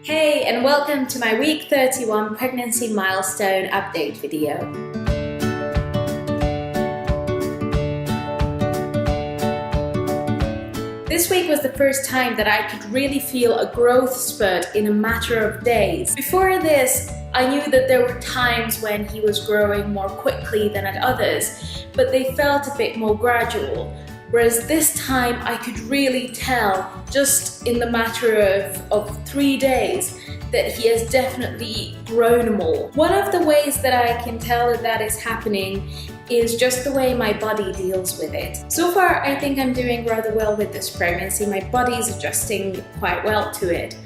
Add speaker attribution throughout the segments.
Speaker 1: Hey, and welcome to my week 31 pregnancy milestone update video. This week was the first time that I could really feel a growth spurt in a matter of days. Before this, I knew that there were times when he was growing more quickly than at others, but they felt a bit more gradual. Whereas this time I could really tell, just in the matter of 3 days, that he has definitely grown more. One of the ways that I can tell that is happening is just the way my body deals with it. So far, I think I'm doing rather well with this pregnancy. My body's adjusting quite well to it.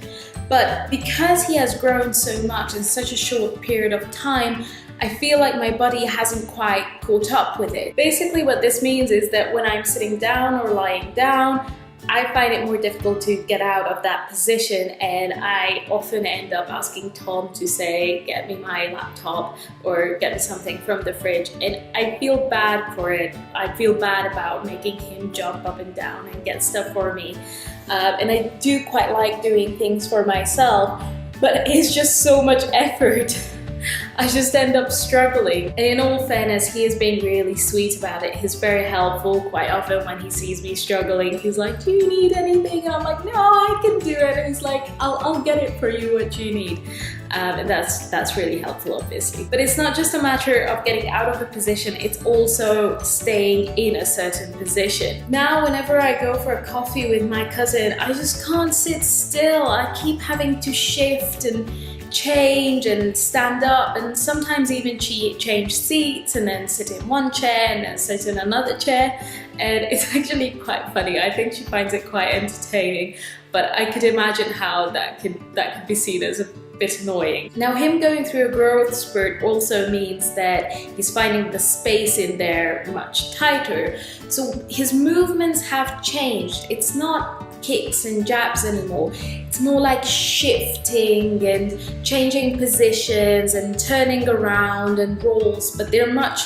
Speaker 1: But because he has grown so much in such a short period of time, I feel like my body hasn't quite caught up with it. Basically what this means is that when I'm sitting down or lying down, I find it more difficult to get out of that position, and I often end up asking Tom to say, get me my laptop or get me something from the fridge, and I feel bad for it. I feel bad about making him jump up and down and get stuff for me. And I do quite like doing things for myself, but it's just so much effort. I just end up struggling. And in all fairness, he is being really sweet about it. He's very helpful. Quite often when he sees me struggling, he's like, do you need anything? And I'm like, no, I can do it. And he's like, I'll get it for you, what you need. And that's really helpful, obviously. But it's not just a matter of getting out of a position, it's also staying in a certain position. Now, whenever I go for a coffee with my cousin, I just can't sit still. I keep having to shift and change and stand up, and sometimes even change seats and then sit in one chair and then sit in another chair, and it's actually quite funny. I think she finds it quite entertaining, but I could imagine how that could be seen as a bit annoying. Now, him going through a growth spurt also means that he's finding the space in there much tighter, so his movements have changed. It's not kicks and jabs anymore. It's more like shifting and changing positions and turning around and rolls, but they're much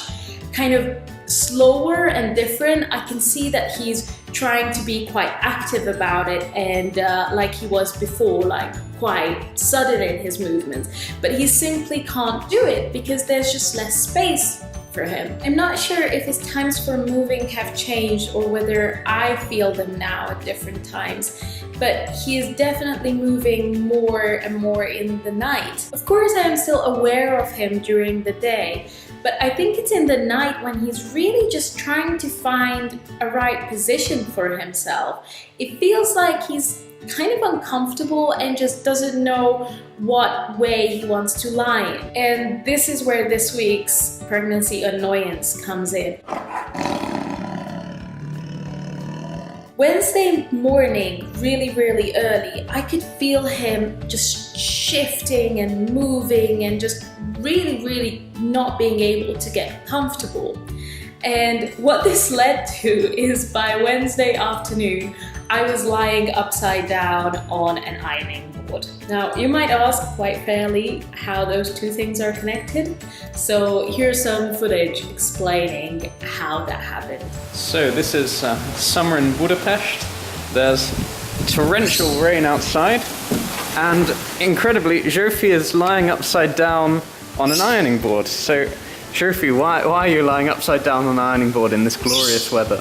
Speaker 1: kind of slower and different. I can see that he's trying to be quite active about it, and like he was before, like quite sudden in his movements, but he simply can't do it because there's just less space for him. I'm not sure if his times for moving have changed or whether I feel them now at different times, but he is definitely moving more and more in the night. Of course, I am still aware of him during the day, but I think it's in the night when he's really just trying to find a right position for himself. It feels like he's kind of uncomfortable and just doesn't know what way he wants to lie in. And this is where this week's pregnancy annoyance comes in. Wednesday morning, really early, I could feel him just shifting and moving and just really not being able to get comfortable. And what this led to is by Wednesday afternoon, I was lying upside down on an ironing board. Now, you might ask quite fairly how those two things are connected. So here's some footage explaining how that happened.
Speaker 2: So this is summer in Budapest. There's torrential rain outside, and incredibly, Zsófi is lying upside down on an ironing board. So, Zsófi, why are you lying upside down on an ironing board in this glorious weather?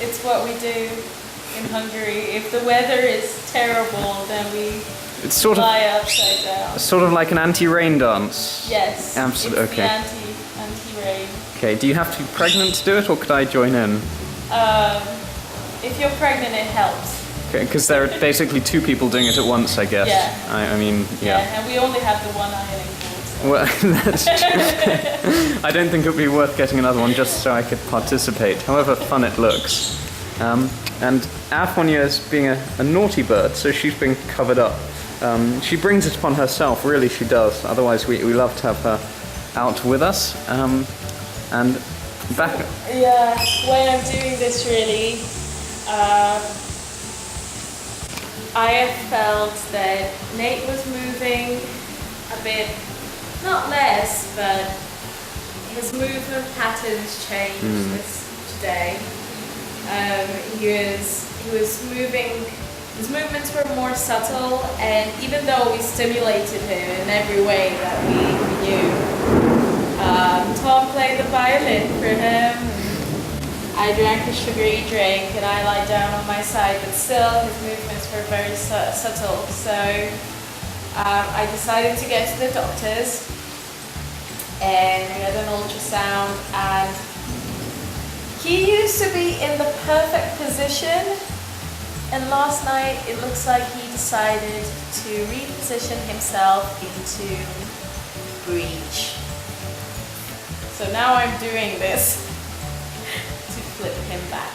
Speaker 1: It's what we do in Hungary. If the weather is terrible, then we lie upside down.
Speaker 2: Sort of like an anti-rain dance?
Speaker 1: Yes.
Speaker 2: Absolutely.
Speaker 1: Okay. The anti-rain.
Speaker 2: Okay, do you have to be pregnant to do it, or could I join in?
Speaker 1: If you're pregnant, it helps.
Speaker 2: Okay, because there are basically two people doing it at once, I guess.
Speaker 1: Yeah.
Speaker 2: I mean, yeah.
Speaker 1: And we only have the one ironing board. So.
Speaker 2: Well, that's true. I don't think it would be worth getting another one just so I could participate, however fun it looks. And Afonia is being a naughty bird, so she's being covered up. She brings it upon herself, really she does. Otherwise we love to have her out with us. And back...
Speaker 1: Yeah, when I'm doing this really, I have felt that Nate was moving a bit, not less, but his movement patterns changed today. He was moving His movements were more subtle, and even though we stimulated him in every way that we knew, Tom played the violin for him. I drank a sugary drink and I lied down on my side, but still his movements were very subtle. So I decided to get to the doctors, and we had an ultrasound, and he used to be in the perfect position, and last night it looks like he decided to reposition himself into breech. So now I'm doing this to flip him back.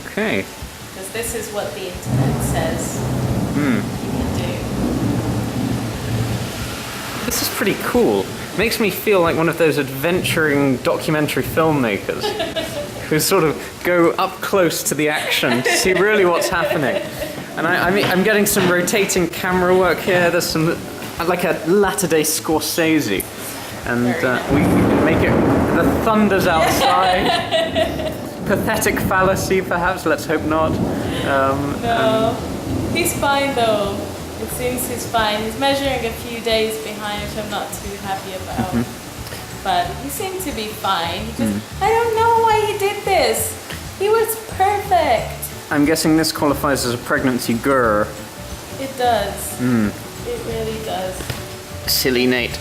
Speaker 2: Okay.
Speaker 1: Because this is what the internet says you can do.
Speaker 2: This is pretty cool. Makes me feel like one of those adventuring documentary filmmakers who sort of go up close to the action to see really what's happening. And I'm getting some rotating camera work here. There's some, like a latter-day Scorsese. And we can make it, the thunder's outside. Pathetic fallacy, perhaps, let's hope not.
Speaker 1: No, he's fine though. It seems he's fine. He's measuring a few days behind, which I'm not too happy about. But he seemed to be fine. He just, I don't know why he did this. He was perfect.
Speaker 2: I'm guessing this qualifies as a pregnancy grr.
Speaker 1: It does. It really does.
Speaker 2: Silly Nate.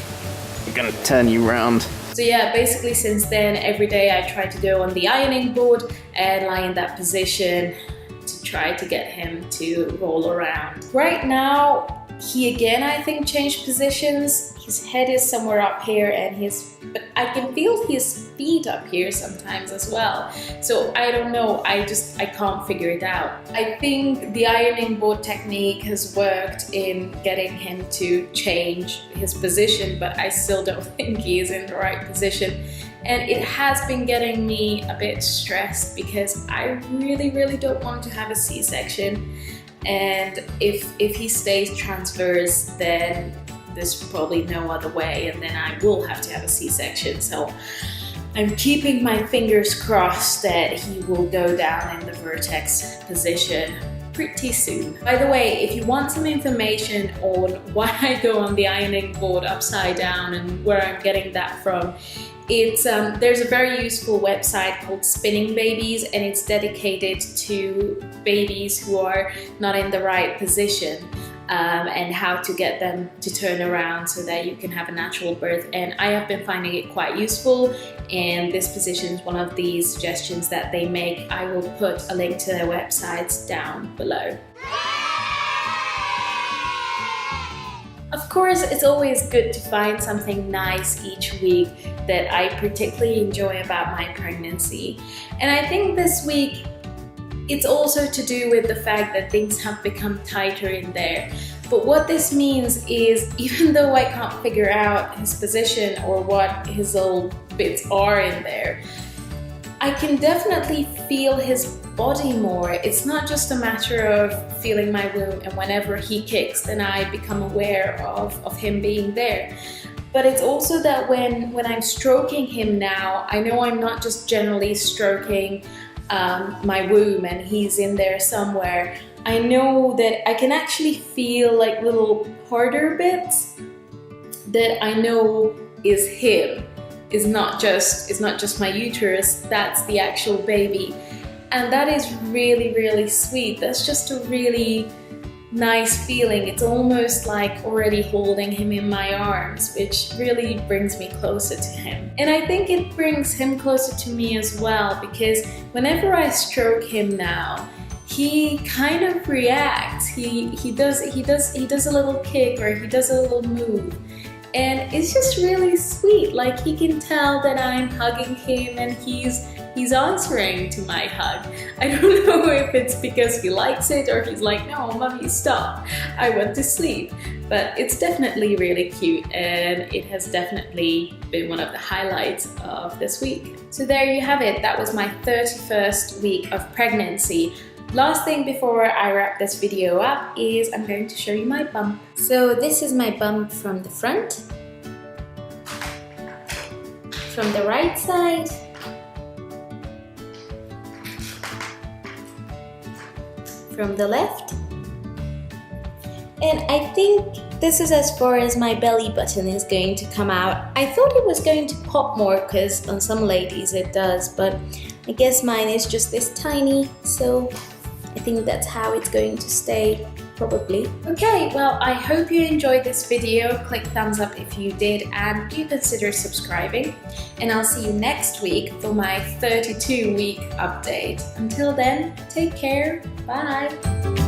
Speaker 2: I'm gonna turn you round.
Speaker 1: So yeah, basically since then, every day I try to go on the ironing board and lie in that position to try to get him to roll around. Right now, he again, I think, changed positions. His head is somewhere up here and but I can feel his feet up here sometimes as well. So I don't know, I can't figure it out. I think the ironing board technique has worked in getting him to change his position, but I still don't think he is in the right position. And it has been getting me a bit stressed because I really, really don't want to have a C-section. And if he stays transverse, then there's probably no other way, and then I will have to have a C-section. So I'm keeping my fingers crossed that he will go down in the vertex position pretty soon. By the way, if you want some information on why I go on the ironing board upside down and where I'm getting that from, there's a very useful website called Spinning Babies, and it's dedicated to babies who are not in the right position. And how to get them to turn around so that you can have a natural birth. And I have been finding it quite useful, and this position is one of the suggestions that they make. I will put a link to their websites down below. Of course, it's always good to find something nice each week that I particularly enjoy about my pregnancy. And I think this week, it's also to do with the fact that things have become tighter in there. But what this means is, even though I can't figure out his position or what his little bits are in there, I can definitely feel his body more. It's not just a matter of feeling my womb, and whenever he kicks, then I become aware of him being there. But it's also that when I'm stroking him now, I know I'm not just generally stroking my womb and he's in there somewhere. I know that I can actually feel like little harder bits that I know is him. It's not just my uterus, that's the actual baby. And that is really, really sweet. That's just a really nice feeling. It's almost like already holding him in my arms, which really brings me closer to him. And I think it brings him closer to me as well, because whenever I stroke him now, he kind of reacts. He does a little kick, or he does a little move. And it's just really sweet. Like, he can tell that I'm hugging him and he's answering to my hug. I don't know if it's because he likes it or he's like, no, mommy, stop. I want to sleep. But it's definitely really cute, and it has definitely been one of the highlights of this week. So there you have it. That was my 31st week of pregnancy. Last thing before I wrap this video up is I'm going to show you my bump. So this is my bump from the front, from the right side, from the left, And I think this is as far as my belly button is going to come out. I thought it was going to pop more because on some ladies it does, but I guess mine is just this tiny, so I think that's how it's going to stay, probably. Okay, well, I hope you enjoyed this video. Click thumbs up if you did, and do consider subscribing. And I'll see you next week for my 32-week update. Until then, take care. Bye.